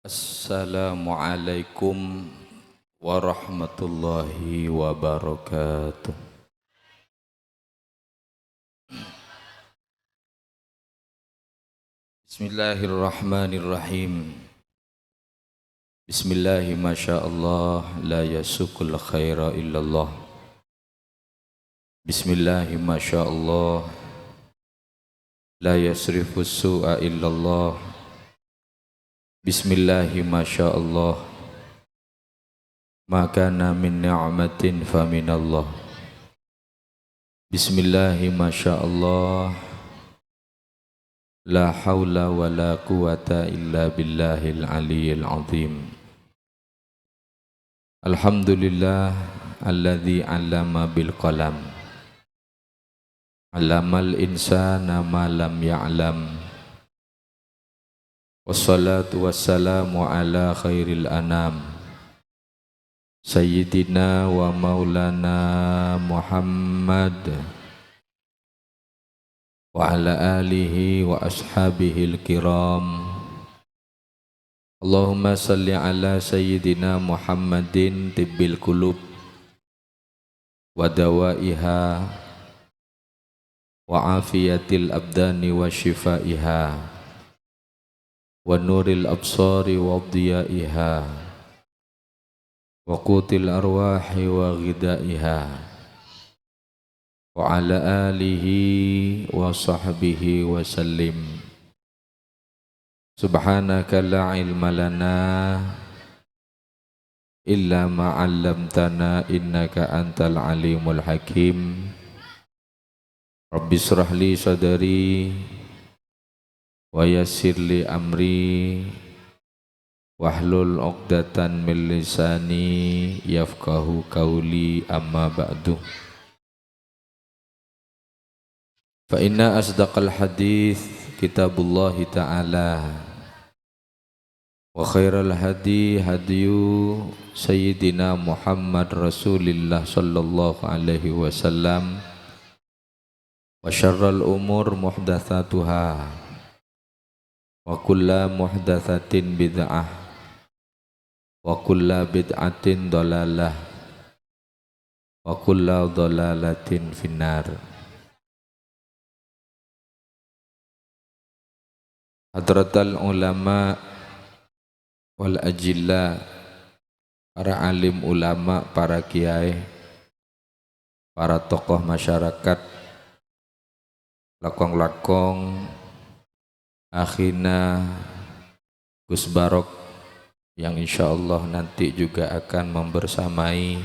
Assalamualaikum warahmatullahi wabarakatuh. Bismillahirrahmanirrahim. Bismillahi masyaallah la yasukul khaira illallah. Bismillahi masyaallah la yasrifus su'a illallah. Bismillahi masyaallah ma kana min ni'matin faminallah. Bismillahi masyaallah la haula wa la quwata illa billahil aliyyil azim. Alhamdulillah alladzi 'allama bil qalam. 'Allamal insana ma lam ya'lam. Wassalatu wassalamu ala khairil anam. Sayyidina wa maulana Muhammad wa ala alihi wa ashabihil kiram. Allahumma salli ala sayyidina Muhammadin tibbil qulub wa dawaiha wa afiyatil abdani wa shifaiha wa nuril absari wa diyaiha wa qutil arwahi wa ghidaiha wa ala alihi wa sahbihi wa sallim. Subhanaka la ilma lana illa ma 'allamtana innaka antal alimul hakim. Rabbi shrah li sadri wa yassir li amri wahlul 'uqdatan min lisani yafqahu qawli amma ba'du. Fa inna asdaqal hadits kitabullah ta'ala wa khairal hadi hadiyu sayyidina Muhammad Rasulillah sallallahu alaihi wasallam wa syarral umur muhdatsatuha wa kulla muhdatsatin bid'ah wa kulla bid'atin dalalah wa kulla dalalatin finnar. Hadratal ulama wal ajilla, para alim ulama, para kiai, para tokoh masyarakat, lakong-lakong akhina Gus Barok yang insyaallah nanti juga akan membersamai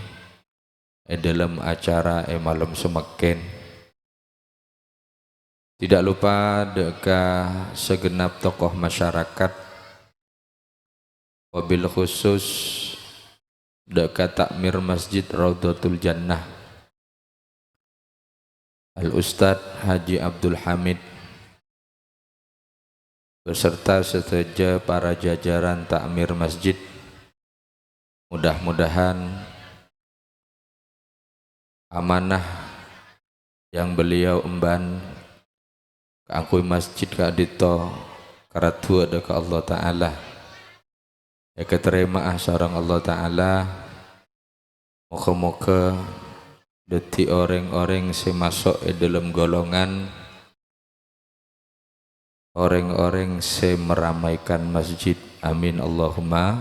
dalam acara malam semeken. Tidak lupa deka segenap tokoh masyarakat, wabil khusus deka takmir Masjid Raudhatul Jannah Al Ustadz Haji Abdul Hamid beserta sesaja para jajaran takmir masjid. Mudah-mudahan amanah yang beliau emban keangkui masjid ka dito karatu ada ke Allah Ta'ala ya keterima sareng Allah Ta'ala. Moga-moga deti orang-orang si masuk dalam golongan orang-orang si meramaikan masjid. Amin Allahumma.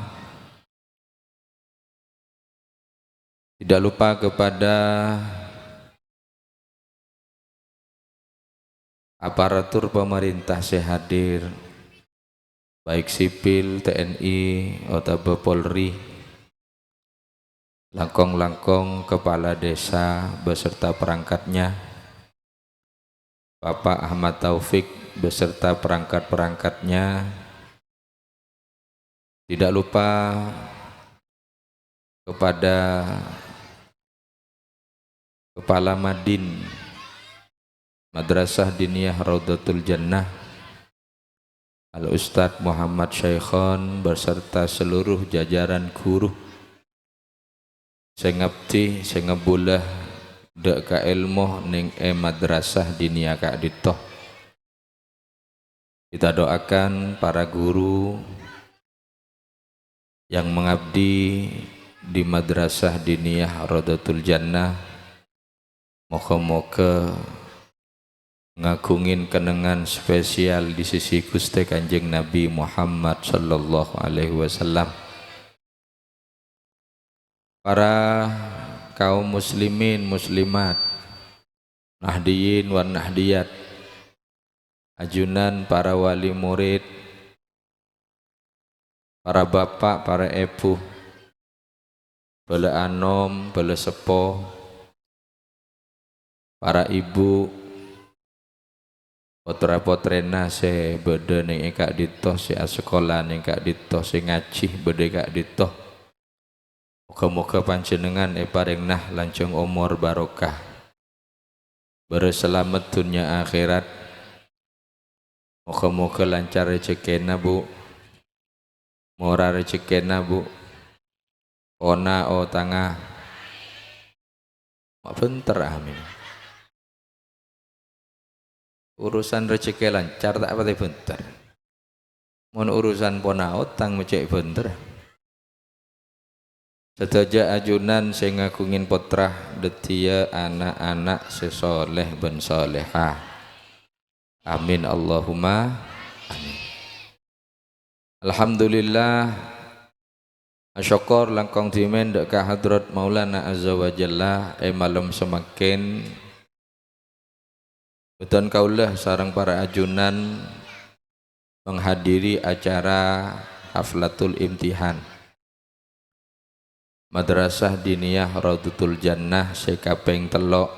Tidak lupa kepada aparatur pemerintah sehadir, baik sipil, TNI, atau Polri, langkong-langkong kepala desa beserta perangkatnya, Bapak Ahmad Taufik beserta perangkat-perangkatnya. Tidak lupa kepada Kepala Madin Madrasah Diniyah Raudhatul Jannah Al Ustadz Muhammad Syaikhon beserta seluruh jajaran guru sing ngabdi sing ngebulah dek ka ilmu ning madrasah diniyah kak ditoh. Kita doakan para guru, yang mengabdi di Madrasah Diniyah Raudatul Jannah, moga-moga ngagungin kenangan spesial di sisi Gusti Kanjeng Nabi Muhammad sallallahu alaihi wasallam. Para kaum muslimin muslimat, nahdiyin wan nahdiyat, ajunan para wali murid, para bapak, para ibu, bala anom, bala sepo, para ibu, potra-potrena se beda ning ekak ditoh, se sekolah ning ekak ditoh, se ngaji beda ekak ditoh. Moga-moga panjenengan paring nah lanjung umur barokah, berselamat dunia akhirat. Moga-moga lancar rezekina bu, murah rezekina bu, ona o tangah, bentar amin. Urusan rezeki lancar tak apa bentar. Mun urusan pona otang mecek bentar. Sedaja ajunan sing ngagungin putrah detia anak-anak sesoleh ben solehah. Amin Allahumma amin. Alhamdulillah asyukur langkong dimen dek ka hadrat Maulana Azza wa Jalla malam semakin beton kaulah sarang para ajunan menghadiri acara haflatul imtihan Madrasah Diniyah Raudatul Jannah sekaping telok,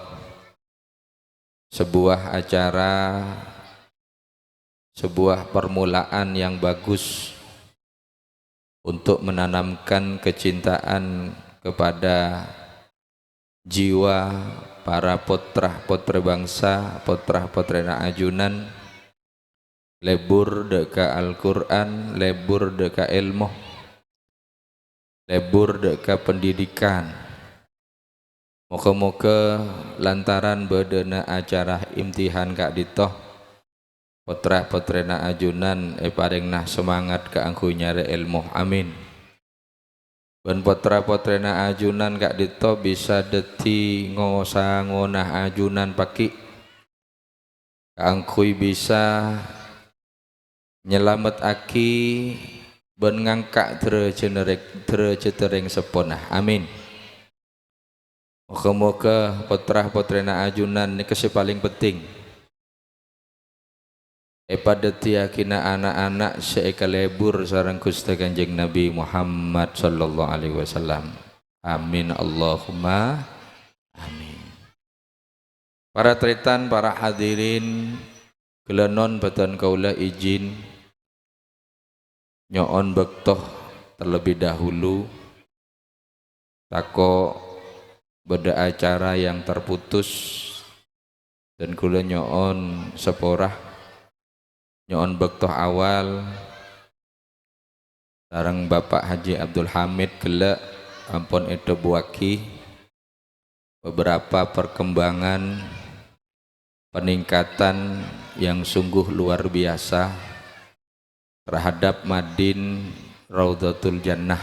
sebuah acara, sebuah permulaan yang bagus untuk menanamkan kecintaan kepada jiwa para putra-putra bangsa, putra-putrena ajunan, lebur deka Al-Quran, lebur deka ilmu, lebur deka pendidikan. Moga-moga lantaran bedana acara imtihan kak ditoh, putra-putrena ajunan paring nah semangat keangku nyari ilmu, amin. Ben putra-putrena ajunan kak dito bisa deti ngosa ngonah ajunan paki keangkui bisa nyelamet aki ben ngangkak tercetereng seponah, amin. Moga-moga putra-putrena ajunan ini kesih paling penting pada tiyakina anak-anak seekalebur sareng Gusti Kanjeng Nabi Muhammad sallallahu alaihi wasallam. Amin Allahumma amin. Para tretan, para hadirin, gelenon batan kaula izin nyoon bektoh terlebih dahulu tako beda acara yang terputus dan kula nyoon seporah nyoon bektoh awal sareng Bapak Haji Abdul Hamid gelek ampun itu buaki beberapa perkembangan peningkatan yang sungguh luar biasa terhadap Madin Raudatul Jannah,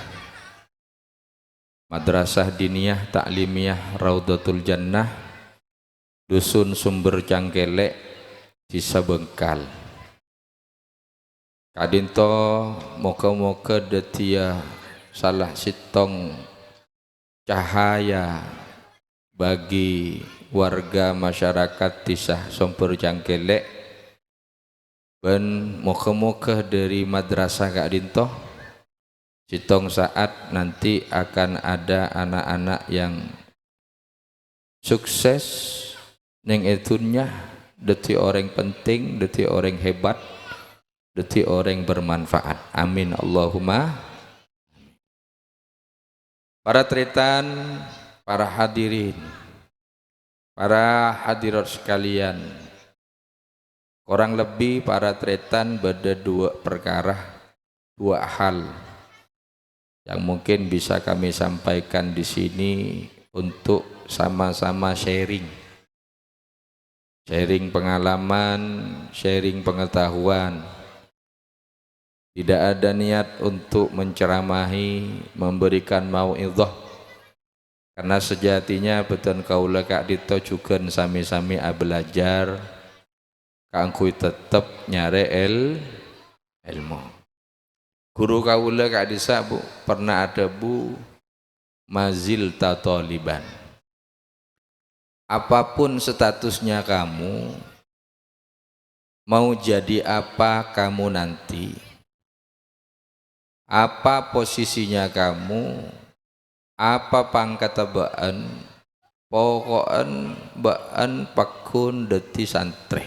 Madrasah Diniyah Ta'limiyah Raudatul Jannah, Dusun Sumber Cangkelek, Desa Bengkal. Kadinto moga-moga detia salah sitong cahaya bagi warga masyarakat Desa Sumber Cangkelek. Ben moga-moga dari madrasah Kak Dinto sitong saat nanti akan ada anak-anak yang sukses neng etunya, deti orang penting, deti orang hebat, deti orang bermanfaat. Amin Allahumma. Para tretan, para hadirin, para hadirat sekalian, kurang lebih para tretan beda dua perkara, dua hal yang mungkin bisa kami sampaikan di sini untuk sama-sama sharing pengalaman, sharing pengetahuan Tidak ada niat untuk menceramahi, memberikan mau'izah. Karena sejatinya betul kaula Kak Dito juga sami-sami belajar, kangkui tetap nyare ilmu. Guru kaula Kak Disa Bu, pernah ada Bu, mazil tatoliban. Apapun statusnya kamu, mau jadi apa kamu nanti, apa posisinya kamu, apa pangkat baan, pokoknya baan pakun deti santri,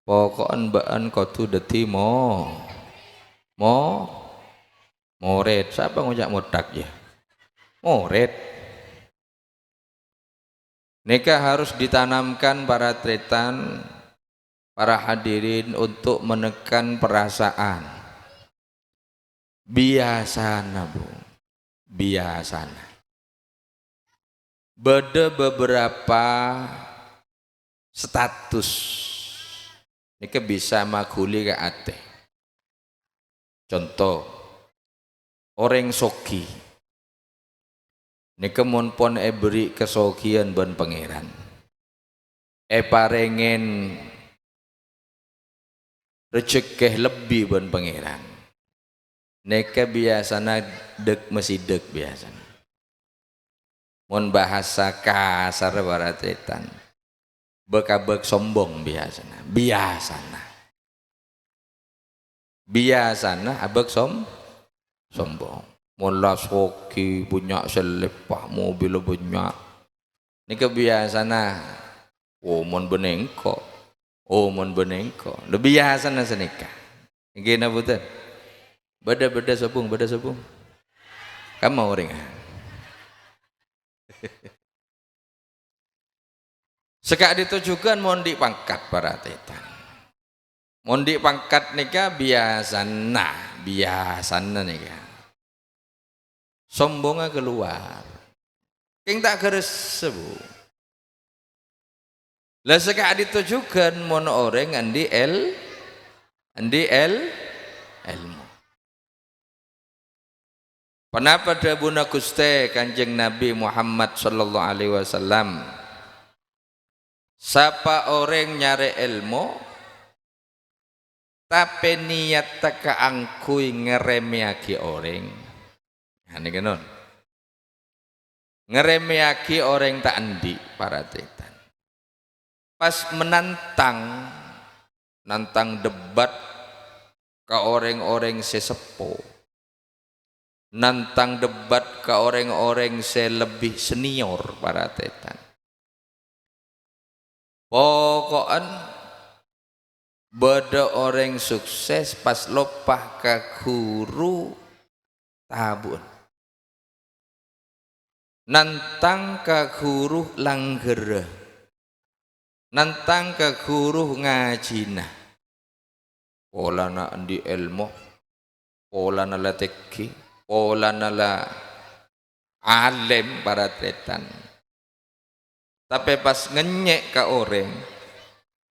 pokoknya baan kotu deti moret. Siapa ngajak modak ya? Moret. Nikah harus ditanamkan para tretan, para hadirin untuk menekan perasaan. Biasana Bu, biasana. Beda beberapa status. Nikah bisa maguli ke ate. Contoh, orang soki. Nikah monpon beri kesokian ban pangeran. Parengen rezeki lebih ban pangeran. Neka biasana dek mesi dek biasana. Mon bahasa kasar baratetan. Bekabek sombong biasana. Biasana abek sombong. Mon lasoki punya selepah mobil punya. Neka biasana. Mon benengko. Lebih biasana senika. Gina betul. Beda sobung. Kamu mau orang? Sekak ditujukan mondi pangkat para tetan. Mondi pangkat nika biasana nika. Sombongnya keluar. King tak keres sebu. Lah sekak ditujukan mon orang andi ilmu. Kenapa dabuna Guste Kanjeng Nabi Muhammad sallallahu alaihi wasallam, siapa orang nyari ilmu tapi niat tak angkui ngeremiaki orang. Nah ini kan ngeremiaki orang tak andi para tetan. Pas menantang debat ke orang-orang sesepuh, nantang debat ke orang-orang lebih senior para tetan. Pokoknya beda orang sukses pas lopah ke guru tabun. Nantang ke guru langgera. Nantang ke guru ngajina. Pola na andi ilmu, pola na lateki, pola na la alim para tretan. Tapi pas ngenyek ke orang,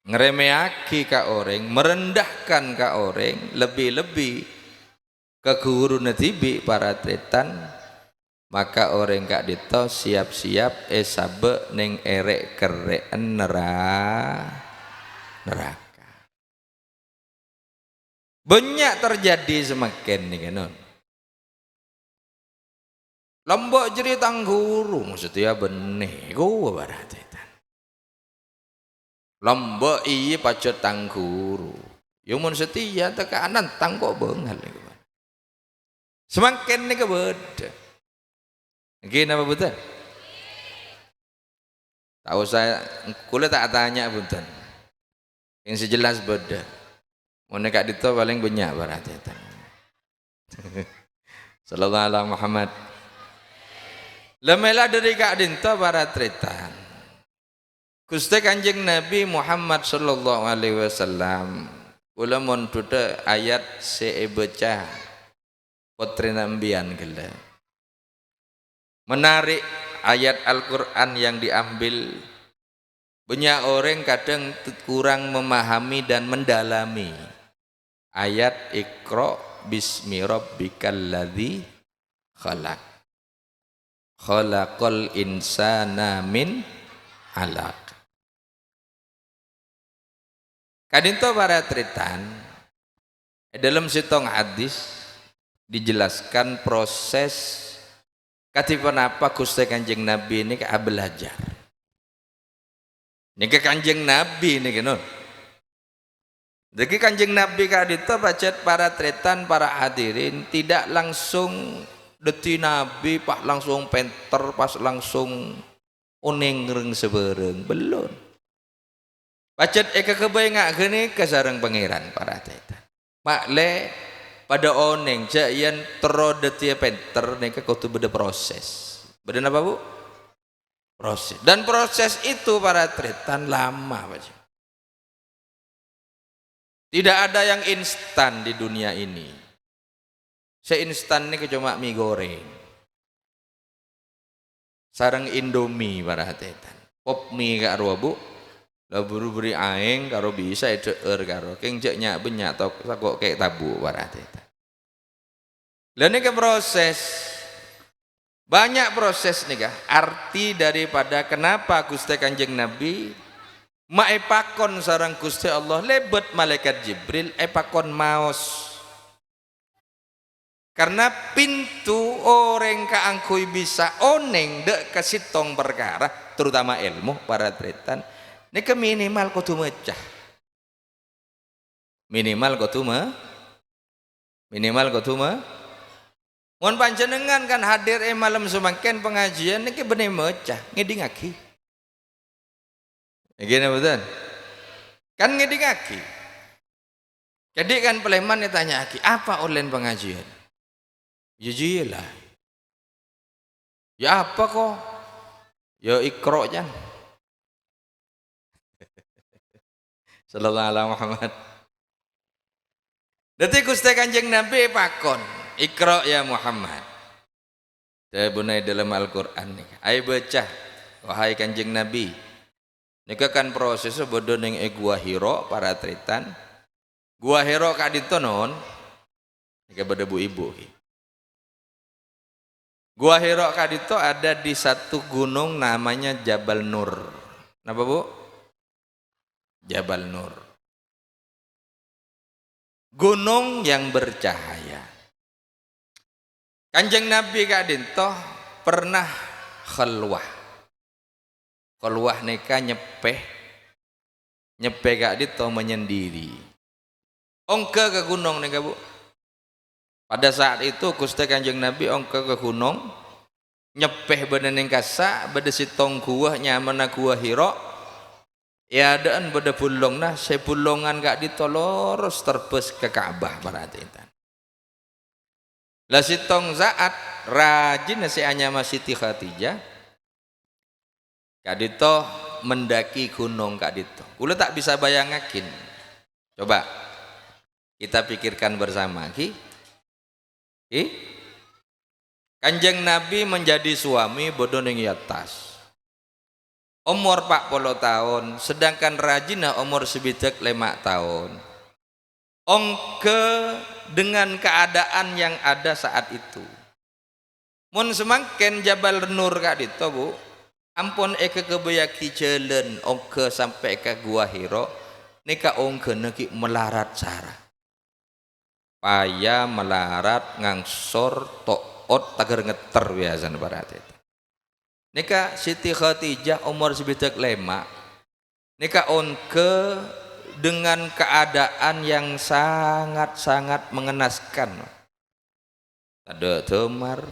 ngeremeaki ke orang, merendahkan ke orang, lebih-lebih ke guru netibi para tretan, maka orang kak dito siap-siap sabe neng erek kereen neraka. Banyak terjadi semakin nih kan. Lombok cerita guru maksudnya benih gua berarti. Lombok iya pacot guru. Yang mun setia tekanan tangkok bengal nih. Semakin nih kebeda. Gini apa betul? Tahu saya kulit tak tanya betul. Yang sejelas beda. Mau nekak dito paling banyak berarti. Sallallahu alaihi Muhammad. Lemela dari kak dinto para tretan. Gusti Kanjeng Nabi Muhammad sallallahu alaihi wasallam. Kula mon tuta ayat seebeca potrena ambian gila. Menarik ayat Al-Qur'an yang diambil. Banyak orang kadang kurang memahami dan mendalami ayat Iqra bismi rabbikal ladzi khalaq khalaqal insana min 'alaq. Kadinto para tritan dalam sitong hadis dijelaskan proses katipan apa Gusti Kanjeng Nabi ini ke belajar. Ini ke Kanjeng Nabi ini kan. Jadi Kanjeng Nabi kadito bacet para tritan para hadirin tidak langsung deti Nabi pak langsung penter pas langsung unengreng sebereng belum. Bacet eka kebayang gini kesarang pangeran para tritan. Makle pada oneng jayan terodetia penter neka kutu beda proses. Beda apa bu? Proses. Dan proses itu para tritan lama baca. Tidak ada yang instan di dunia ini. Seinstan ini cuma mie goreng. Sarang Indomie para tritan. Pop mie kak arwah bu. Lah buru-buru aing karo bisa itu karo keng jeknya banyak atau kok kayak tabu para tritan. Lah ini ke proses banyak proses nih kah arti daripada kenapa Gusti Kanjeng Nabi maepakon sarang Gusti Allah lebet malaikat Jibril epakon maos karena pintu orang kaangkui bisa oneng dek kesitong perkara terutama ilmu para tritan ini ke minimal kudu mecah minimal kudu mohon panjenengan kan hadir malam semakin pengajian niki bener mecah ngeding aki. Gini betul. Kan ngeding aki. Jadi kan Peleman ditanya aki, apa online pengajian? Ya jilah. Ya apa kok? Ya Iqra jan. Sallallahu alaihi Muhammad. Dadi Gusti Kanjeng Nabi pakon. Iqra ya Muhammad. Saya bunai dalam Al-Quran nih. Ayo baca, wahai Kanjeng Nabi. Nika kan proses bodoh neng Gua Hiro para tritan. Gua Hiro kak ditonon. Nika beda bu ibu. Gua Hiro kak dito ada di satu gunung namanya Jabal Nur. Napa bu? Jabal Nur. Gunung yang bercahaya. Kanjeng Nabi kak dinto pernah khalwah. Khalwah neka nyepeh kak dinto menyendiri. Ongke ke gunung neka bu. Pada saat itu Gusti Kanjeng Nabi ongke ke gunung nyepeh beneneng kasa beda sitong gua nyamana Gua Hiro. Ya adaan beda bulong nah sepulongan kak dinto lurus terbes ke Ka'bah berarti. Lah sitong Zaat rajin si anyama Siti Khadijah kadito mendaki gunung kadito. Kula tak bisa bayangakin. Coba kita pikirkan bersama ki. Kanjeng Nabi menjadi suami bodoh ning atas. Umur 40 tahun, sedangkan rajina umur sebidak 5 tahun. Ongke dengan keadaan yang ada saat itu. Mun semakin Jabal Nur kak dito bu, ampun eke kebayaki jalan ongke sampai ke Gua Hiro, nika ongke neki melarat cara. Paya melarat ngangsor toot tager ngeter biasa berarti. Nika Siti Khadijah umur sebidak 5, nika ongke dengan keadaan yang sangat-sangat mengenaskan. Ada temar,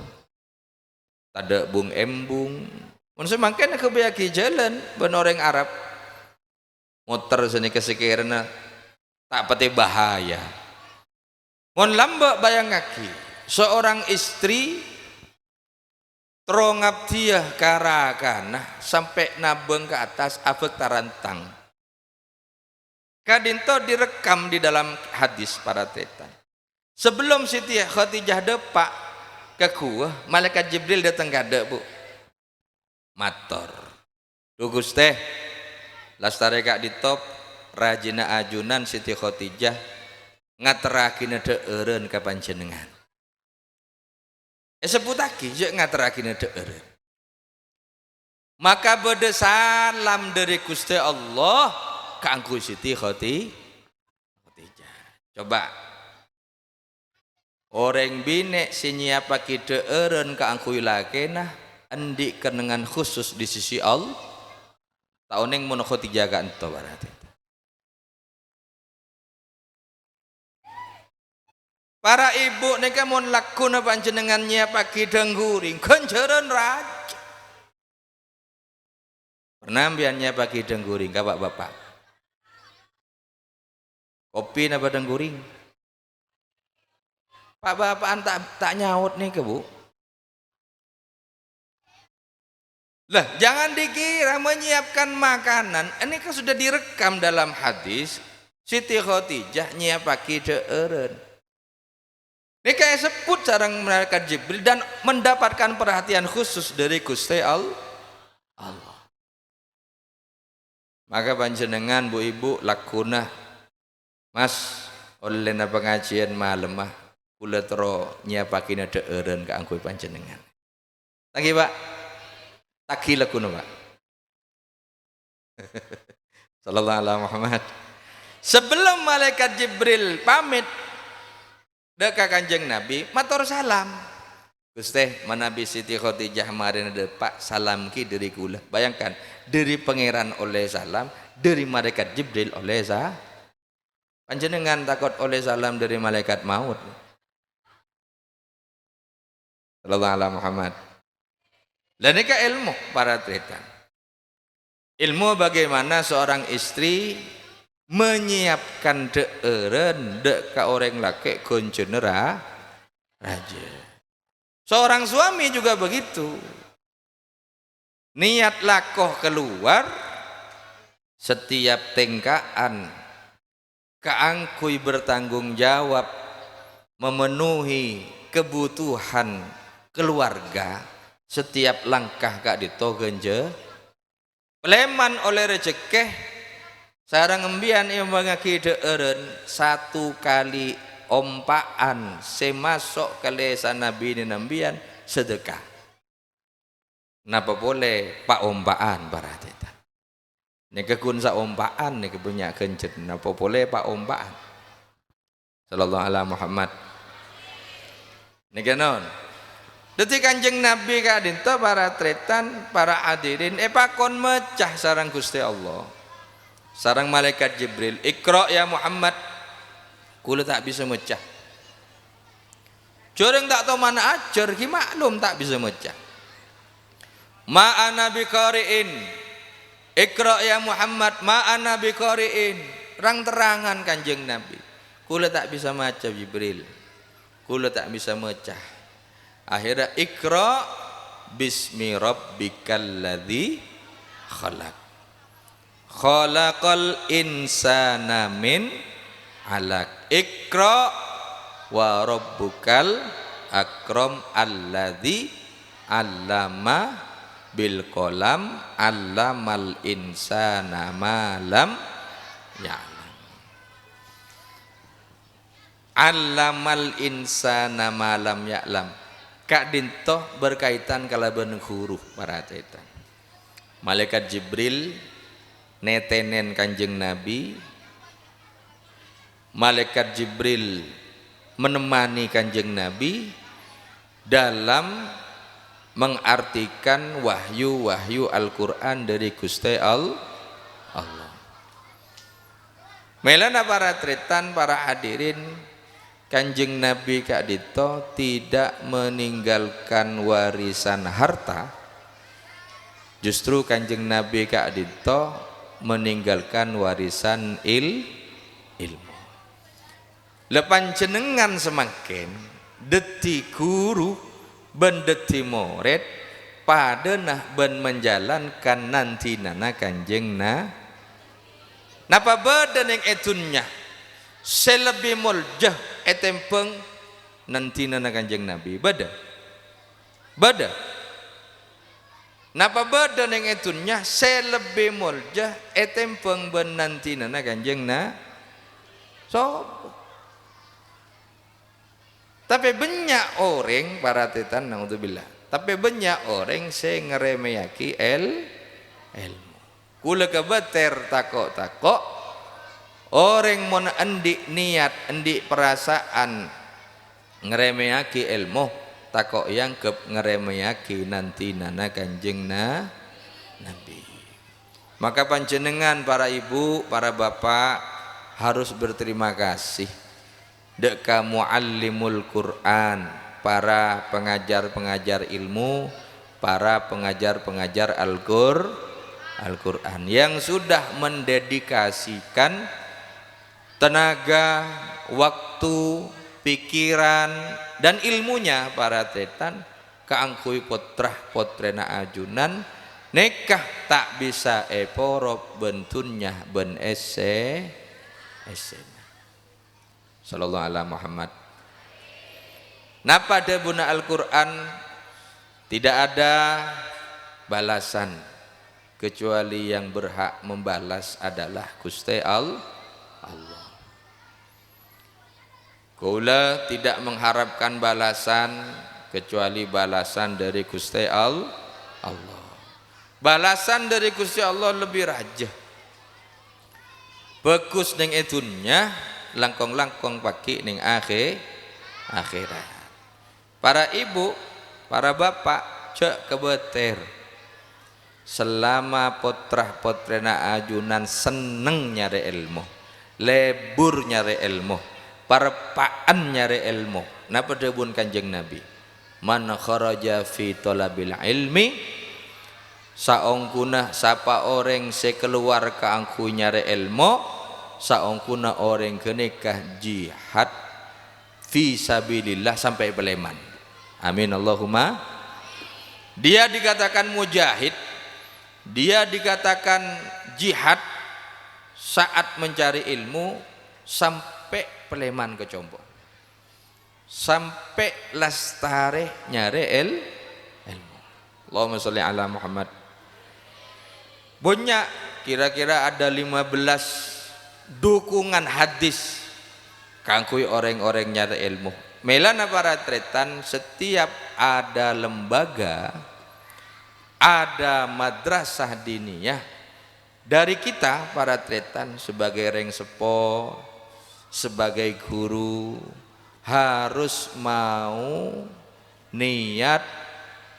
ada bung embung. Mun semangken kebayaki jalan benoreng Arab. Muter seni kesekirana tak pati bahaya. Mun lamba bayangaki seorang istri terongap dia karakana sampai nabeng ke atas afek tarantang. Kadinto direkam di dalam hadis para tretan. Sebelum Siti Khadijah depak ke gua, malaikat Jibril datang kada bu. Mator. Dugus teh, lastare kak di top, rajina ajunan Siti Khadijah ngaterakina deureun ka panjenengan. Sebutake je ngaterakina deureun. Maka bade salam dari Gusti Allah kanggo Siti Khadijah. Coba orang bine sinyiapake deureun kanggo lakena endi kenengan khusus di sisi Allah. Tauneng mun Khadijah ka ento berarti. Para ibu nika mun lakuna panjenengan nyiapake dengguring kenjeureun raja. Pernah mbiannya pagi dengguring ka bapak. Kopi napa dengguring? Pak bapaan tak nyaut nih ke Bu. Lah jangan dikira menyiapkan makanan. Ini kan sudah direkam dalam hadis. Siti Khadijah nyiapake deureun. Ini kayak sebut sareng malaikat Jibril dan mendapatkan perhatian khusus dari Gusti Allah. Maka panjenengan Bu Ibu lakuna Mas oleh pengajian malam mah kula tero nyiapakina deureun kanggo panjenengan. Tagi Pak. Tagi lakuna Pak. Sallallahu alaihi Muhammad. Sebelum malaikat Jibril pamit deka Kanjeng Nabi matur salam. Gusti manabi Siti Khadijah marina de Pak salam ki dari kula. Bayangkan dari pangeran oleh salam, dari malaikat Jibril oleh panjenengan takut oleh salam dari malaikat maut. Sallallahu alaihi Muhammad. Dan ini ilmu para tretan. Ilmu bagaimana seorang istri menyiapkan deureun dek ka orang laki kunceun raja. Seorang suami juga begitu. Niat lakoh keluar setiap tengkaan keangkui bertanggung jawab memenuhi kebutuhan keluarga setiap langkah kak ditogenje peleman oleh rezeki sareng embian yang mengaki deureun satu kali ompaan semasuk kalesan Nabi ni nambian sedekah. Napa boleh pak ompaan berarti. Nika kun sa ompaan nika punya kencet. Napa boleh pak ompaan. Sallallahu alaihi Muhammad. Nika non. Detik Kanjeng Nabi ka dinto para tretan para hadirin pakon mecah sareng Gusti Allah. Sareng malaikat Jibril, Iqra ya Muhammad. Kula tak bisa mecah. Joreng tak tahu mana ajar, ki maklum tak bisa mecah. Ma'ana biqari'in. Iqra ya Muhammad, ma'ana biqari'in. Terang-terangan Kanjeng Nabi. Kula tak bisa maca Jibril. Kula tak bisa mecah. Akhirnya Iqra bismi rabbikal ladzi khalaq. Khalaqal insana min alaq. Iqra wa rabbukal akram alladzi allama bil qalam allamal insana ma lam ya'lam. Allamal insana ma lam ya'lam. Kak dintoh berkaitan kalaban huruf para tetan. Malaikat Jibril netenen Kanjeng Nabi. Malaikat Jibril menemani Kanjeng Nabi dalam mengartikan wahyu-wahyu Al-Quran dari Gusti Allah. Melana para tretan, para hadirin, Kanjeng Nabi Kak Dito tidak meninggalkan warisan harta. Justru Kanjeng Nabi Kak Dito meninggalkan warisan ilmu. Lepan jenengan semakin deti guru ben deti murid padenah ben menjalankan nanti nana Kanjeng napa badan yang etunnya selebih muljah etempeng nanti nana Kanjeng Nabi bada napa badan yang etunnya selebih muljah etempeng ben nanti nana Kanjeng so Tapi banyak orang para tetan naudzubillah. Tapi banyak orang sing ngeremeyaki ilmu. Kula kebeter takok-takok orang mon endik niat, endik perasaan ngeremeyaki ilmu, takok yang ke ngeremeyaki nanti nana kanjeng Nabi. Maka panjenengan para ibu, para bapak harus berterima kasih deka muallimul Quran, para pengajar-pengajar ilmu, para pengajar-pengajar Al-Quran yang sudah mendedikasikan tenaga, waktu, pikiran dan ilmunya para tetan keangkui potrah potrena ajunan nekah tak bisa eporop bentunnya ben ese sallallahu alaihi Muhammad. Nah pada buna Al-Quran tidak ada balasan kecuali yang berhak membalas adalah Gusti Allah. Kula tidak mengharapkan balasan kecuali balasan dari Gusti Allah. Balasan dari Gusti Allah lebih raja. Bagus ning etunya, langkong-langkong paki ning akhirat. Para ibu, para bapak, cek kebeter. Selama potrah potrena ajunan seneng nyari ilmu, lebur nyari ilmu, parpaan nyari ilmu. Napa debun kanjeng Nabi? Man kharaja fi talabil ilmi, saongkuna sapa orang sekeluar ke angku nyari ilmu, saongkuna orang kenikah jihad fi sabilillah sampai Peleman. Amin Allahumma. Dia dikatakan mujahid, dia dikatakan jihad saat mencari ilmu sampai Peleman ke Compo, sampai lastare nyari ilmu. Allahumma sholli ala Muhammad. Banyak, kira-kira ada 15 dukungan hadis kangkui orang-orang nyari ilmu. Melana para tretan, setiap ada lembaga, ada madrasah diniyah, dari kita para tretan sebagai reng sepo, sebagai guru harus mau niat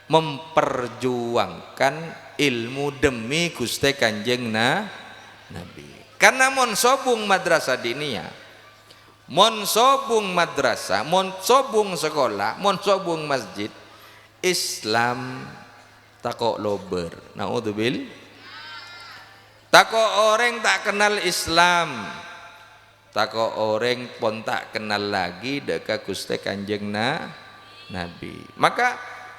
memperjuangkan ilmu demi Gusti Kanjeng Nabi. Karena mon sobung madrasah diniyah, mon sobung madrasah, mon sobung sekolah, mon sobung masjid, Islam takok lober. Naudzubil. Takok orang tak kenal Islam, takok orang pun tak kenal lagi deka Gusti Kanjeng Nabi. Maka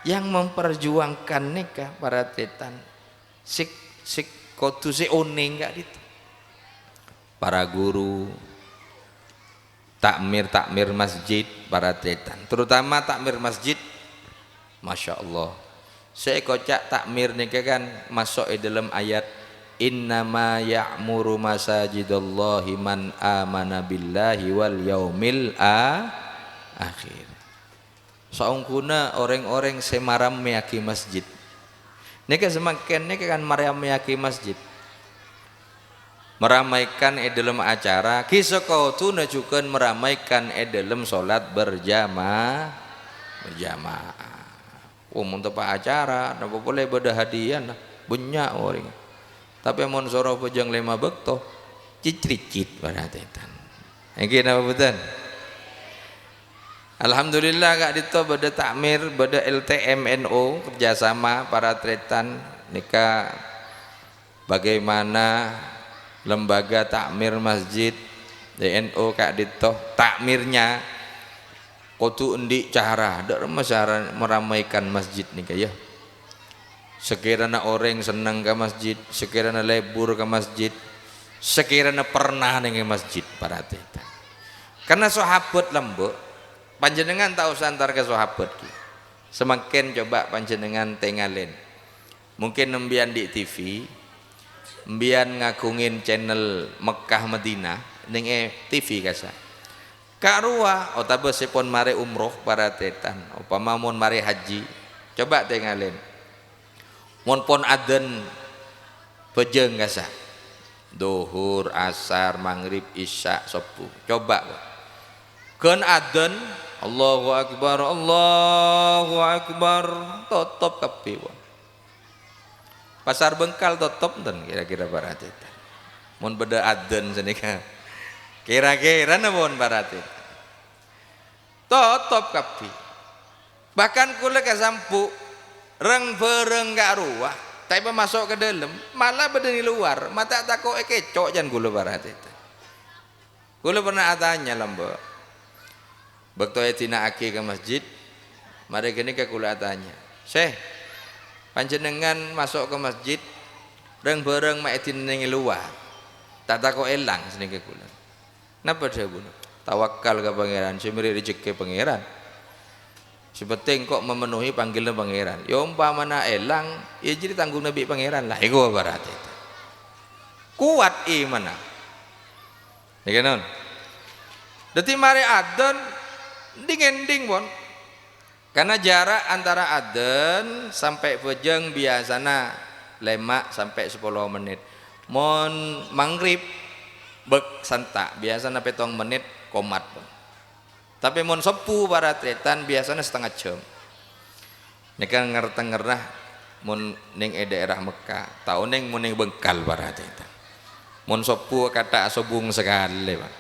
yang memperjuangkan nikah para tetan sik kotu si oning gak itu. Para guru, takmir masjid para tetan, terutama takmir masjid, masya Allah. Saya kocak takmir nikah kan masuk di dalam ayat innama ya'muru masajidallahi man amana billahi wal yaumil akhir. Saungkuna orang-orang semaram meyaki masjid. Nikah semakin nikah kan maram meyaki masjid, meramaikan dalam acara kisah kau tu najukan meramaikan dalam solat berjamaah. Mun tepa acara napa boleh beda hadiah banyak orang. Tapi mun soro pejang 5 bekto cicrit pada tetan. Iki napa betul? Alhamdulillah kak dito beda takmir, beda LTMNO kerjasama para tretan nikah bagaimana lembaga takmir masjid DNO kak dito takmirnya kotu endi cara dak masyarakat meramaikan masjid nih ya. Sekiranya orang senang ke masjid, sekiranya lebur ke masjid, sekiranya pernah ning masjid para tetan. Karena sahabat lembut panjenengan tahu santar ke sahabat ki. Semakin coba panjenengan tengalin. Mungkin nembian di TV, mbian ngagungin channel Mekah Madinah ning TV kasa. Karua otabe sepon mari umroh para tetan upama mun mari haji coba tengalin mun pon aden pejeng gasa duhur asar maghrib isya subuh coba keun aden Allahu akbar tutup kapi pasar Bengkal tutup dan kira-kira para tetan mun beda aden senika kira-kira namun barate tutup kapi bahkan kula kasampu reng bereng gak ruah tapi masuk ke dalam malah beda di luar mata tako kecok jan kula barate kula pernah tanya lembo bakto etina aki ke masjid mari gini ke kula tanya Syekh panjenengan masuk ke masjid reng bereng mak etin ning luar tak tako elang senike kula napa dia bunuh tawakal ke pangeran semiri rezeki pangeran sepenting kok memenuhi panggilan pangeran ya umpamana elang ya jadi tanggung nabi pangeran lah iku berarti kuat iman ya kan dadi mari adzan ding-ding pon karena jarak antara adzan sampai bejeng biasana 5 sampai 10 menit mon maghrib bek santak biasanya 7 menit komat tapi mon sepuh para tretan biasanya setengah jam ini kan ngerteng-ngerah mon ning daerah Mekah tau ning mun ning Bengkal para tretan mon sepuh kata sobung sekali Pak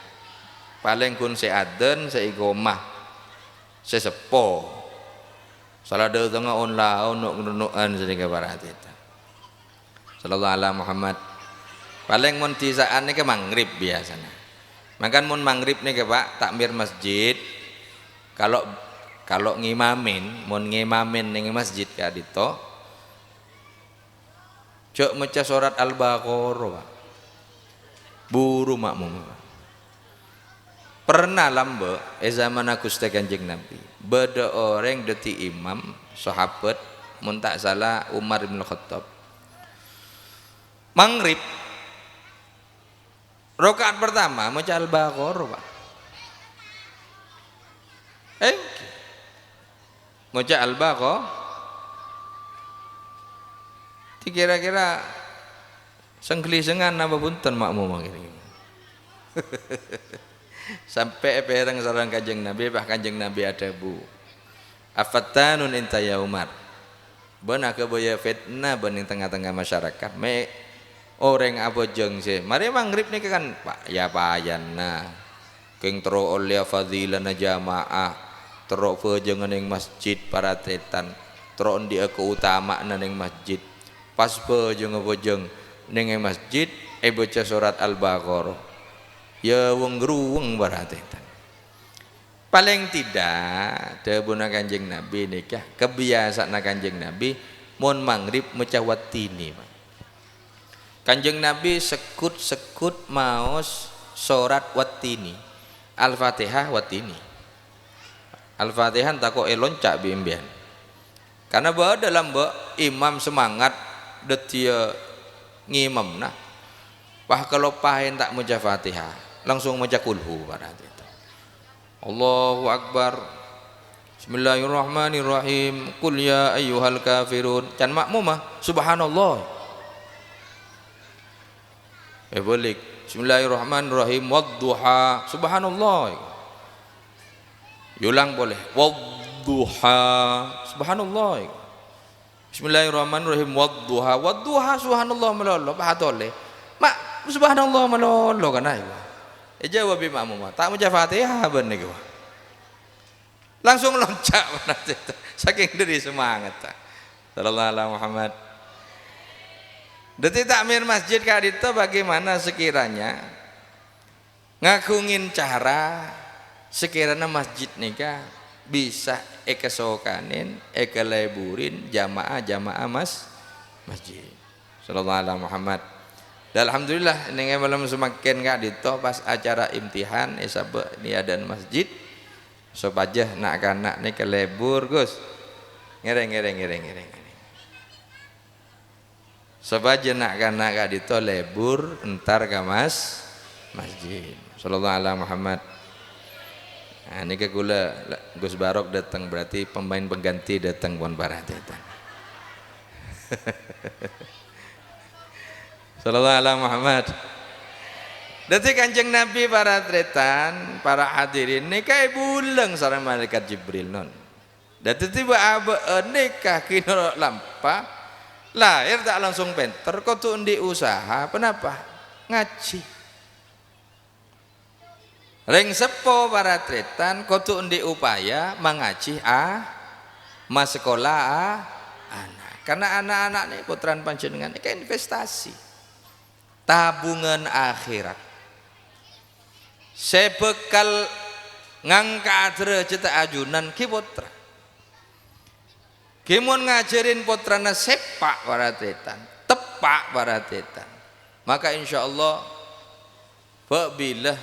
paling kun seaden seigomah sesepo salah ada tengah on laun nuk sedika para tretan sallallahu alaihi Muhammad paling mun tisaan ni ke maghrib biasanya makan mun maghrib ni ke Pak takmir masjid kalau ngimamin mun ngimamin ning masjid ka dito cok maca surat Al-Baqarah Pak buru makmum pernah lambe zaman aku ste Kanjeng Nabi beda orang deti imam sahabat mun tak salah Umar bin Khattab maghrib rakaat pertama maca Al-Baqarah Pak maca Al-Baqarah kira-kira senggelisengan apa punten makmum kira-kira sampai pereng sareng Kanjeng Nabi bahkan Kanjeng Nabi ada bu afattanun inta ya Umar beuna ke boya fitnah bening tengah-tengah masyarakat orang apa jeng sih mari maghrib nih kan Pak ya payana keng tero oleh fadilana jamaah tero fejengan ning masjid para tretan tero dia keutamaan ning masjid pas fejeng ning masjid baca surat Al-Baqarah ya wong gruweng para tretan paling tidak debuna Kanjeng Nabi nikah kebiasaan Kanjeng Nabi mun maghrib maca watini Pak Kanjeng Nabi sekut maos surat watini Al-Fatihah watini Al-Fatihah tako loncak bimbian karena bahwa dalam imam semangat detia ngimam nah wah kalau pahin tak maca Fatihah langsung maca kulhu pada itu Allahu Akbar Bismillahirrahmanirrahim Qul ya ayyuhal kafirun can makmumah subhanallah balik Bismillahirrahmanirrahim wadduha subhanallah yulang boleh wadduha subhanallah Bismillahirrahmanirrahim wadduha subhanallah melolo pahatole mak subhanallah melolo kana jawab makmum tak maca Fatihah ben niku langsung loncat saking dari semangat sallallahu alaihi Muhammad detik takmir masjid kadito bagaimana sekiranya ngagungin cara sekiranya masjid nika bisa kesokanin keleburin jamaah masjid sallallahu alaihi Muhammad dan alhamdulillah ini belum semakin kadito pas acara imtihan isabe niadan masjid sopaja nak kanak nih kelebur Gus ngereng sebaja nak kanak gak dito lebur entar ke masjid sallallahu alaihi Muhammad Nah, ini ke gula Gus Barok datang berarti pemain pengganti datang pun barat datang. Sallallahu alaihi Muhammad. Dadi Kanjeng Nabi para tretan, para hadirin nikah buleng sareng malaikat Jibril non. Dadi tiba abe nikah kino lampa lahir tak langsung penter kok tuh di usaha kenapa? Ngaji. Ring sepo para tretan kok tuh di upaya mengaji mas sekolah anak. Karena anak-anak nih putran panjenengan ini kan investasi. Tabungan akhirat. Saya bekal ngangkat derajat ajunan ki putra. Ki mun ngajarin putrana sepak para tretan, tepak para tretan. Maka insyaallah bila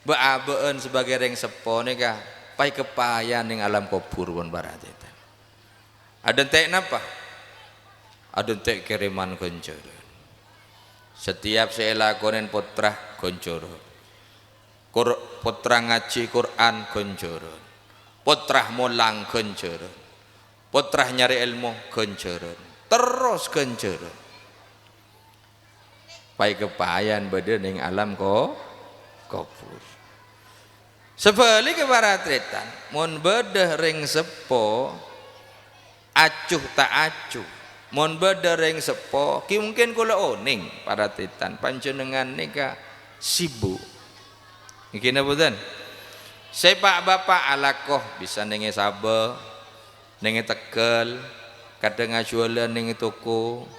beabeun sebagai reng sepo nika pai kepayan ning alam kubur pun para tretan. Ada tek napa? Ada tek kiriman goncoro. Setiap saya lakonin putra goncoro. Putra ngaji Quran gonjoron, putra mulang gonjoron, putra nyari ilmu gonjoron, terus gonjoron. Pai kepayan bade ning alam kubur. Sebalik para tretan, mun bade ring sepo acuh tak acuh. Mun bade ring sepo ki mungkin kula oning para tretan panjenengan nika sibuk. Iki napa mboten? Sepak bapak alakoh bisa nengi Sabe, nengi Tegal, kadang ajualan nengi toko,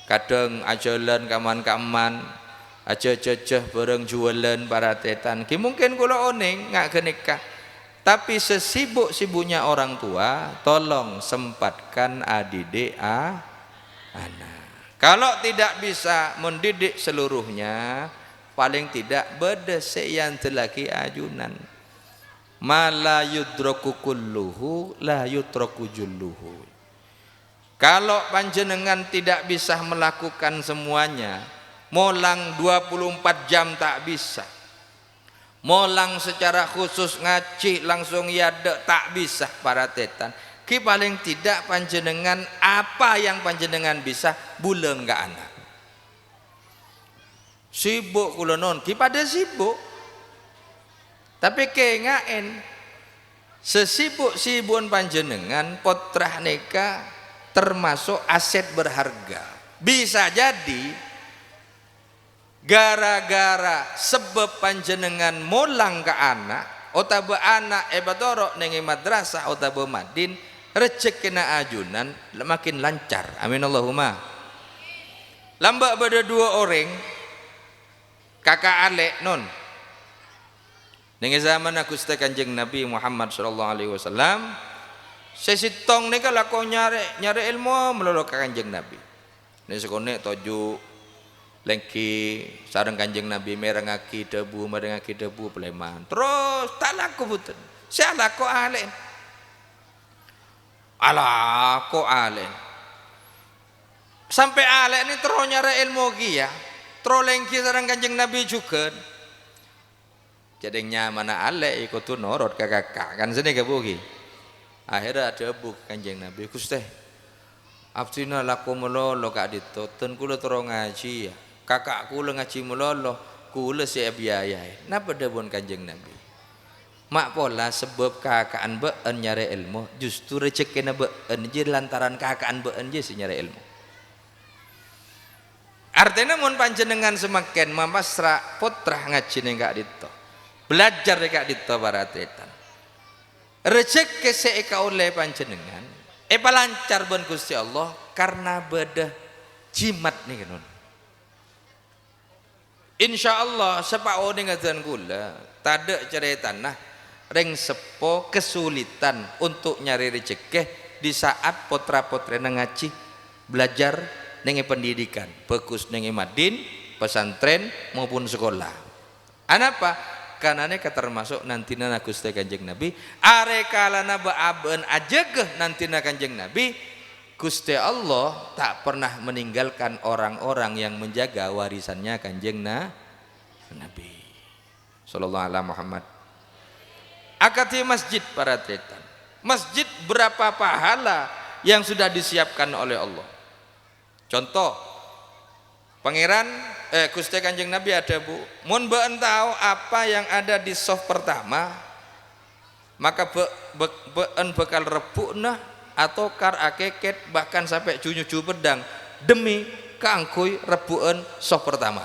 kadang ajualan kaman-kaman, aja jejeh bareng jualan para tetan. Ki mungkin kula oning ngak kenikah. Tapi sesibuk-sibuknya orang tua, tolong sempatkan adidik anak. Kalau tidak bisa mendidik seluruhnya, paling tidak bedese yang telaki ajunan mala yudraku kulluhu la yutraku julluhu. Kalau panjenengan tidak bisa melakukan semuanya, molang 24 jam tak bisa, molang secara khusus ngaji langsung yade tak bisa para tetan. Ki paling tidak panjenengan apa yang panjenengan bisa buleng ke anak. Sibuk kula non, ki pada sibuk. Tapi kengaen sesibuk-sibun panjenengan potrah neka termasuk aset berharga. Bisa jadi gara-gara sebab panjenengan molang ke anak, otabe anak ebadoro nengi madrasah otabe madin, rezekina ajunan makin lancar. Amin Allahumma. Lambak pada dua orang kakak alek non dengan zaman aku setelah Kanjeng Nabi Muhammad sallallahu alaihi wasallam sesitong nika lako nyari ilmu melulu ka Kanjeng Nabi ini sekone toju lengki sareng Kanjeng Nabi merengaki debu peleman terus tak laku buten saya laku alek alako alek sampai alek ini terus nyari ilmu kia trolengki sareng Kanjeng Nabi juga. Jadinya mana alek ikut tu norot kakak kan sini kebuki. Akhirnya ada buk Kanjeng Nabi Gusti. Abdina laku melolo kak dito ten kula terong ngaji ya. Kakak kula ngaji melolo kula si biaya. Napa debon Kanjeng Nabi? Mak pola sebab kakaan beun nyari ilmu justru rezekina beun je lantaran kakaan beun je si nyari ilmu. Artinya mun panjenengan semakin mamasra putrah ngaji ning kak dito. Belajar kak dito para tretan. Rezeki seeka oleh panjenengan lancar ben Gusti Allah karena bedah jimat nih kan. Insyaallah sepak ning ngadan kula tade cerita nah ring sepo kesulitan untuk nyari rezeki di saat potra-potrena ngaji belajar nengi pendidikan bagus nengi madin pesantren maupun sekolah anapa karena ini termasuk nantina Gusti Kanjeng Nabi are kalana baabeun ajegeh nantina Kanjeng Nabi Gusti Allah tak pernah meninggalkan orang-orang yang menjaga warisannya Kanjeng Nabi sallallahu alaihi Muhammad. akati masjid para tretan. Masjid berapa pahala yang sudah disiapkan oleh Allah. Contoh, Pangeran Gusti Kanjeng Nabi ada bu, mun beun tahu apa yang ada di soft pertama, maka beun bekal rebukna atau kar akeket bahkan sampai cucu pedang demi keangkui rebuan soft pertama.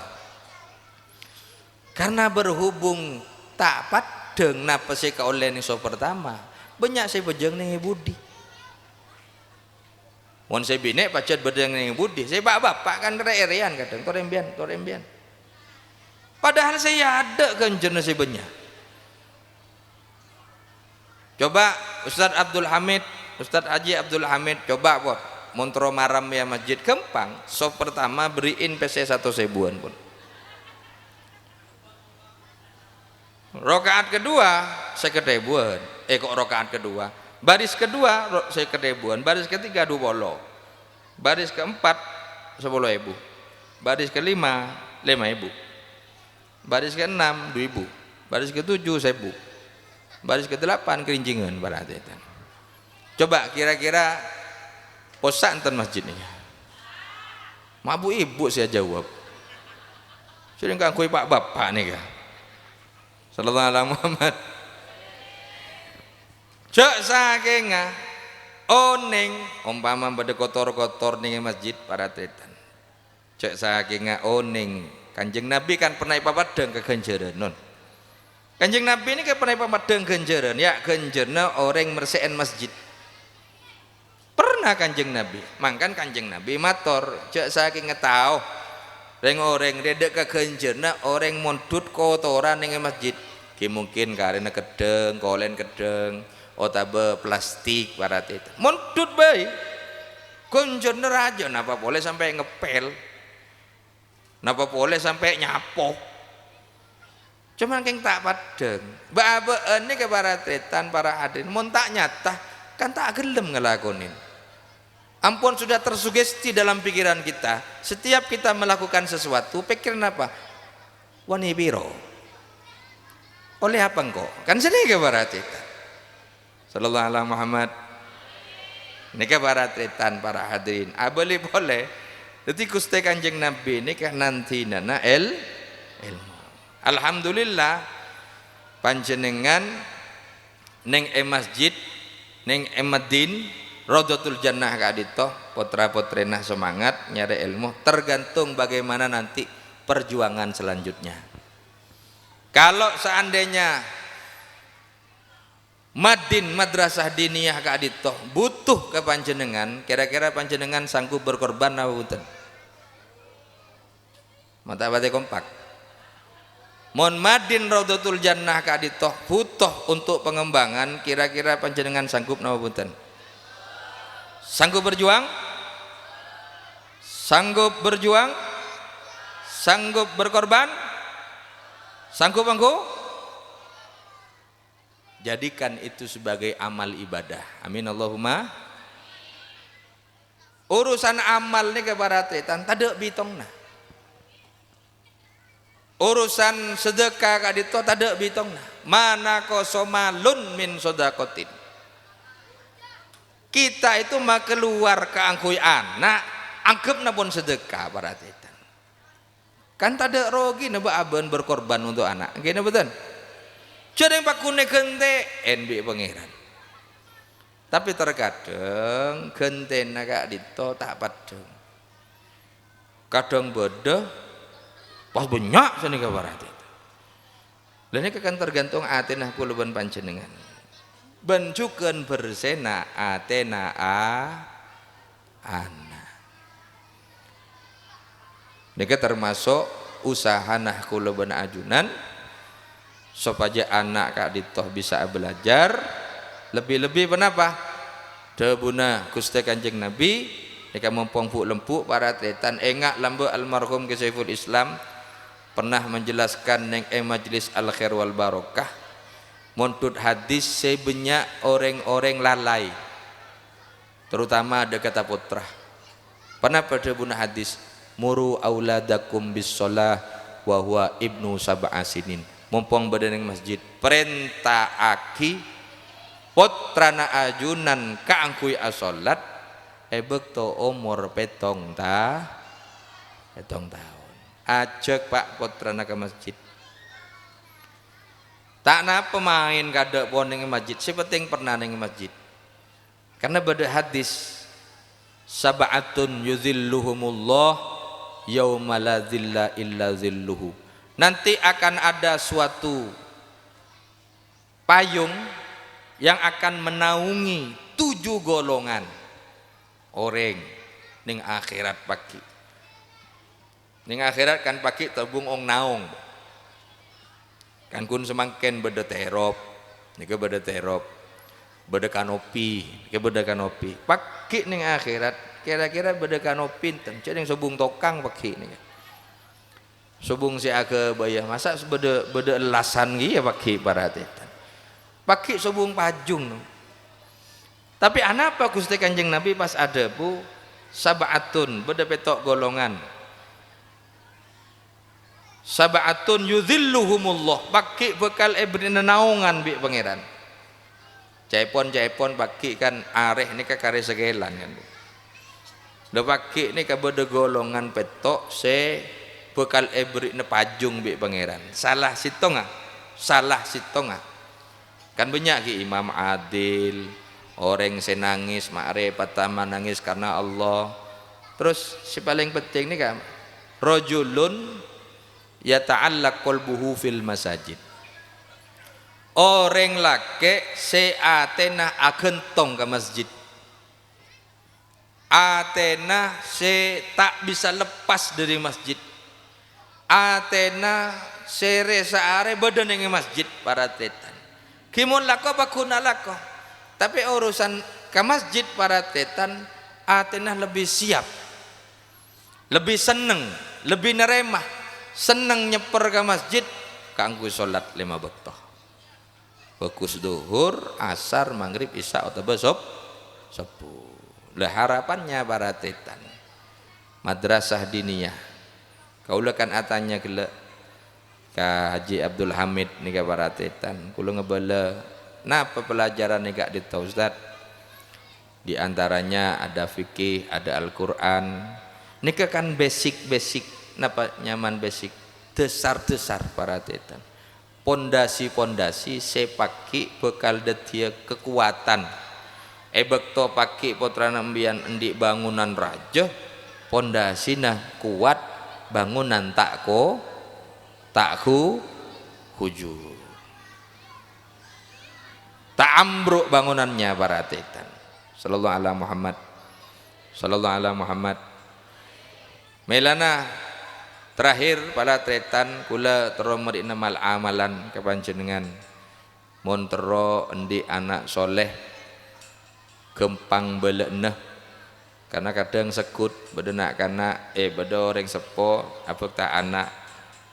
Karena berhubung tak padeng napa sih kaoleh ning soft pertama, banyak saya bejeng ning budi. Mun saya bine pacet bedeng ning budi, saya bapak kan rerean kadang torembian. Padahal saya ada kan jenis saya banyak. Coba Ustadz Abdul Hamid, Ustadz Haji Abdul Hamid coba buat montro maram ya masjid Kempang, so pertama beriin PC 1 sebuan pun. Rokaat kedua saya kedebuan, kok rokaat kedua, baris kedua saya kedebuan, baris ketiga 2 bolo, baris keempat 10.000, baris kelima 5.000, baris keenam 2.000, baris ketujuh 1.000, baris ke-8 kerincingan berarti. Coba kira-kira posak enten masjid nih. Mabu ibu saya jawab. Sering kan kue pak bapak nih kah? Sallallahu alaihi Muhammad. Cek saking oning umpama pada kotor-kotor ning masjid para tretan. Cek saking oning Kanjeng Nabi kan pernah papadang ke ganjaran non. Kanjeng Nabi ini kan pernah papadang ganjaran ya ganjarna orang mersein masjid. Pernah Kanjeng Nabi, mangkan Kanjeng Nabi mator cek saking ngetau orang redek ke ganjarna orang mondut kotoran ning masjid. Ki mungkin karena kedeng, kolen kedeng, otabe plastik para tete. Mondut bae. Ganjarna raja napa boleh sampai ngepel. Napa boleh sampai nyapok. Cuman keng tak padeng. Mbak ini ke para tretan, para hadirin mun tak nyata kan tak gelem ngelakonin. Ampun sudah tersugesti dalam pikiran kita. Setiap kita melakukan sesuatu, pikiran apa? Wani biro. Oleh apa engkau? Kan sedih ke para tretan. Sallallahu alaihi Muhammad. Nika para tretan, para hadirin. Boleh. Jadi Gusti Kanjeng Nabi ini kan nanti nana ilmu. Alhamdulillah panjenengan neng masjid neng Madin Raudhatul Jannah kadito putra-putrina semangat nyari ilmu tergantung bagaimana nanti perjuangan selanjutnya. Kalau seandainya Madin Madrasah Diniyah kadito butuh ke panjenengan, kira-kira panjenengan sanggup berkorban apa mboten? Mata bate kompak. Mon Madin Raudhatul Jannah kadito butuh untuk pengembangan, kira-kira panjenengan sanggup napa mboten? Sanggup berjuang? Sanggup berjuang? Sanggup berkorban? Sanggup engkau? Jadikan itu sebagai amal ibadah. Amin Allahumma. Urusan amal ni kepada tretan tade bitongna. Urusan sedekah kadito tade bitongna. Mana kosomalun min sodakotin. Kita itu mah keluar ke angkui anak, anggapna pun sedekah para tretan. Kan tade rogi neba aben berkorban untuk anak. Gini betul. Jadi pakune gente NB pangeran. Tapi terkadang gentena kak dito tak padeng. Kadang bodoh pas banyak sini kabarat itu. Lain ini kan tergantung atenah kuluban panjenengan. Bencukan bersena atena ana. Ini termasuk usaha nah kuluban ajunan supaya anak kak ditoh bisa belajar lebih-lebih kenapa? Debuna Gusti Kanjeng Nabi mereka mempongpuk lempuk para tretan engak lambe almarhum ke Saiful Islam pernah menjelaskan neng majlis al khair wal barokah montut hadis sebanyak orang-orang lalai terutama ada kata putra pernah pada buna hadis muru auladakum bis shalah wa huwa ibnu sab'a sinin. mumpung bedening masjid perintah aki putrana ajunan kaangkui asolat bekto umur petong tahun ajak pak putrana ke masjid tak napa main kada pon ning masjid sepenting pernah ning masjid karena beda hadis sab'atun yuzilluhumullah yauma la zilla illa zilluhu nanti akan ada suatu payung yang akan menaungi 7 golongan orang ning akhirat pagi ning akhirat kan pagi tabung ong naung kan kun semangken beda terop nika beda terop beda kanopi nika beda kanopi pagi ning akhirat kira-kira beda kanopi ten cedeng subung tokang pagi nika subung si aga bayah masa beda elasan gi ya pagi paratetan pakai sobung pajung tapi anapa Gusti Kanjeng Nabi pas ada bu sab'atun beda petok golongan sab'atun yuzilluhumullah pakai bekal ebrina naungan bi pangeran jaipon pakai kan areh ini kakare segelan kan udah pakai ini beda golongan petok se bekal ebrina pajung bi pangeran salah sitonga kan banyak ki imam adil orang senangis ma're patama nangis karena Allah terus si paling penting nih kan rajulun yata'allaq qalbuhu fil masajid orang laki se atena agentong ke masjid atena se tak bisa lepas dari masjid atena se resa are badan ing masjid para tetan kimun lako bakuna lako tapi urusan ke masjid para tetan atenah lebih siap lebih seneng lebih neremah seneng nyeper ke masjid kanggo salat 5 waktu bagus duhur asar maghrib isya atau besok sepuh lah harapannya para tetan madrasah diniyah kaula kan atanya gele ka Haji Abdul Hamid nika paratetan kula ngebala napa pelajaran nika di Ustaz di antaranya ada fikih ada Al-Qur'an nika kan basic napa nyaman basic dasar paratetan pondasi sepaki bekal detia kekuatan bekto paki putra nambian endi bangunan raja pondasina kuat bangunan takku hujur tak ambruk bangunannya para tetan sallallahu alaihi Muhammad melana terakhir para tetan kula teromeri namal amalan kepanjenengan montero endi anak soleh gempang beleneh karena kadang sekut bedenak kana beda orang sepo apa tak anak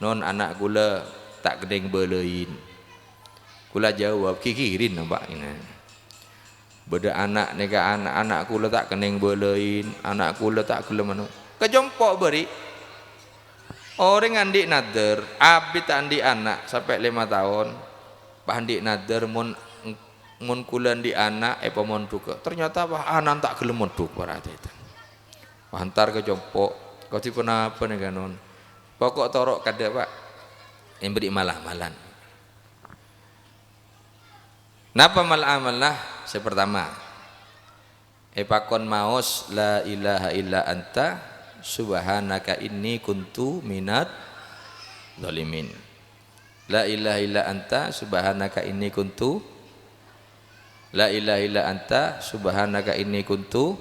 non anak kula tak gedeng belein kula jawab kikirin nampak ini beda anak nega anak kula tak keneng belein anak kula tak gelem anu kejompok beri orang andi nader abit andi anak sampai 5 tahun pak andi nader mun kula andi anak pemon duka ternyata pak anak tak gelem monduk para itu antar kejompok kau tipe napa nega non pokok torok kada pak yang beri malah-malan napa malah-malah sepertama pakon maos la ilaha illa anta subhanaka inni kuntu minat zalimin la ilaha illa anta subhanaka inni kuntu la ilaha illa anta subhanaka inni kuntu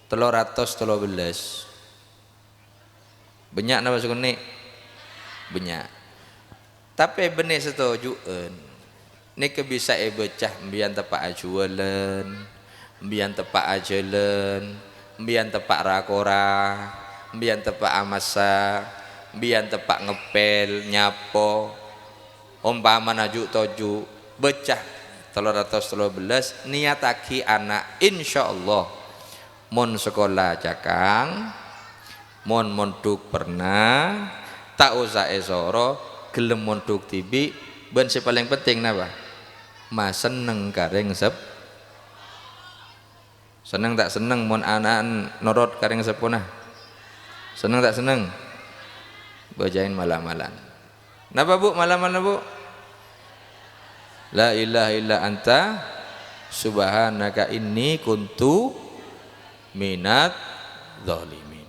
313 banyak nama sukuni banyak tapi benih setujuan ini kebisa becah mbian tepak ajualan mbian tepak ajalan mbian tepak rakora mbian tepak amasa mbian tepak ngepel nyapo umpama naju toju becah 313 niataki anak insyaallah mon sekolah cakang mon monduk pernah tak usah esoro gelem mondok tibi ben si paling penting napa mas seneng kareng seneng tak seneng mon anak norot kareng sepunah seneng tak seneng bacain malam-malam napa bu malam-malam bu la ilaha illa anta subhanaka inni kuntu minat zalimin.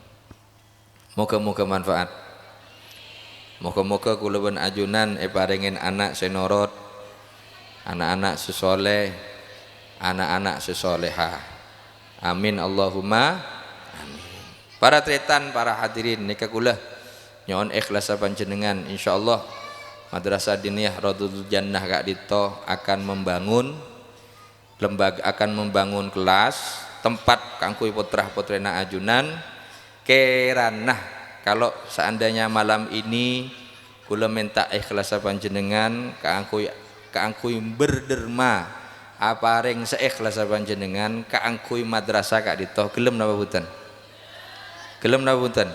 Moga-moga manfaat. Moga-moga kula ben ajunan paringin anak senorot, anak-anak sesoleh, anak-anak sesoleha. Amin Allahumma amin. Para tretan, para hadirin nika kula nyon ikhlas panjenengan insyaallah Madrasah Diniyah Radul Jannah Kak Dito akan membangun lembaga, akan membangun kelas tempat kangkui putra-putrina ajunan keranah. Kalau seandainya malam ini kula minta ikhlas panjenengan kaangkui berderma aparing seikhlas panjenengan kaangkui madrasah Kak Dito gelem napa boten gelem napa boten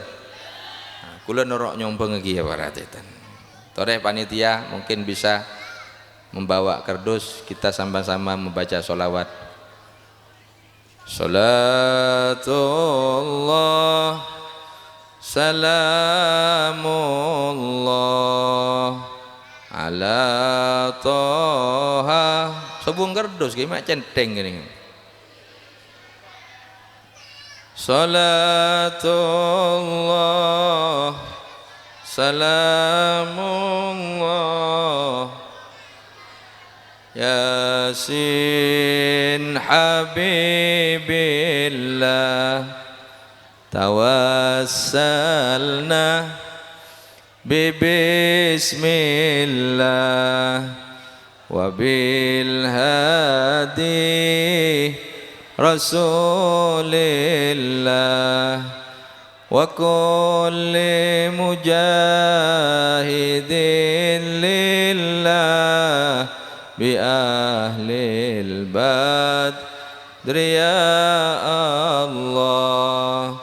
kula norok nyombong iki ya para tetan tore panitia mungkin bisa membawa kardus kita sama-sama membaca sholawat salatullah salamullah ala toha sebung kardus gimana centeng gini salatullah salamullah yasin habibillah tawassalna bismillah wa bil hadi rasulillah wa kulli mujahidin lillah bi ahlil badri ya Allah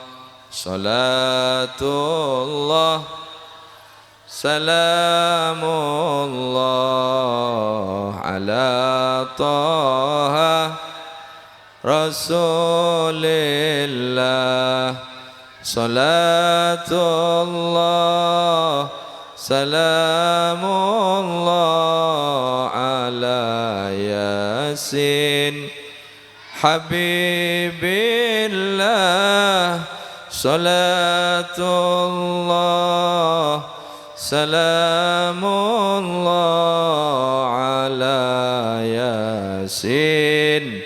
salatullah salamullah ala taha rasulillah salatullah salamullah ala yasin habibillah salatullah salamullah ala yasin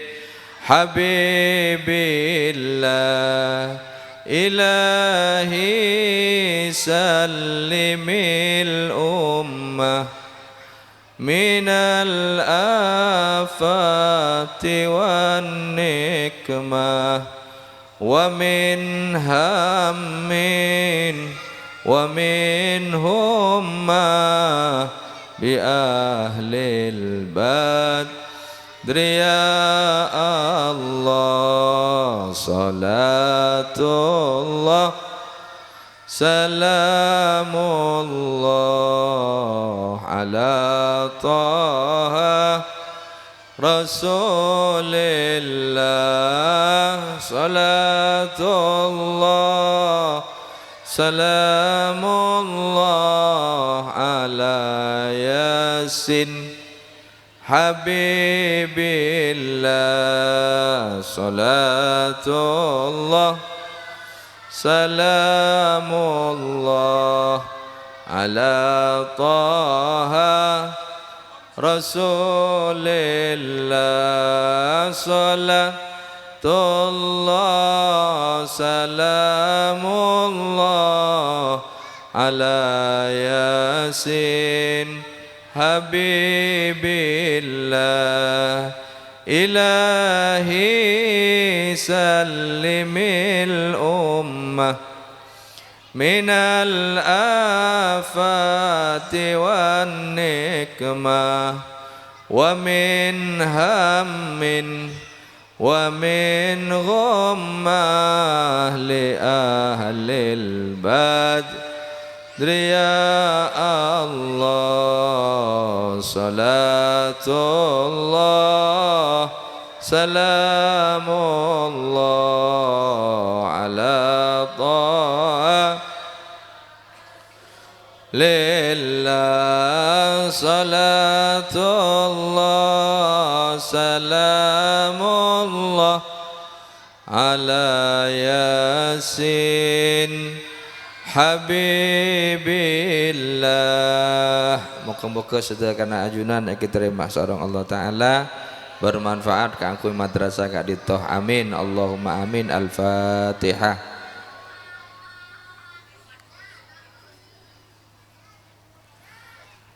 habibillah ilahi sallimil ummah minal afati wan nikmah wa min hammin wa min humma bi ahlil badri ya Allah salatullah salamullah ala taha rasulillah salatullah salamullah ala yasin habibillah salatullah salamullah ala taha rasulillah salatullah salamullah ala yasin habibillah ilahi sallimil ummah minal afati wan nikmah wa min hammin wa min ghammah li ahlil badri Ya Allah salatullah salamullah ala ta'a lillah salatullah salamullah ala yasin Habibillah. Moga-moga sedekah ajunan yang diterima seorang Allah Ta'ala bermanfaat kanggo madrasah kak ditoh. Amin Allahumma amin. Al-Fatihah.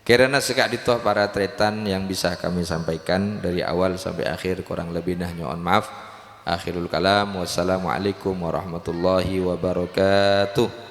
Kirana sekak ditoh para tretan yang bisa kami sampaikan dari awal sampai akhir kurang lebihnya nyoon maaf. Akhirul kalam wassalamualaikum warahmatullahi wabarakatuh.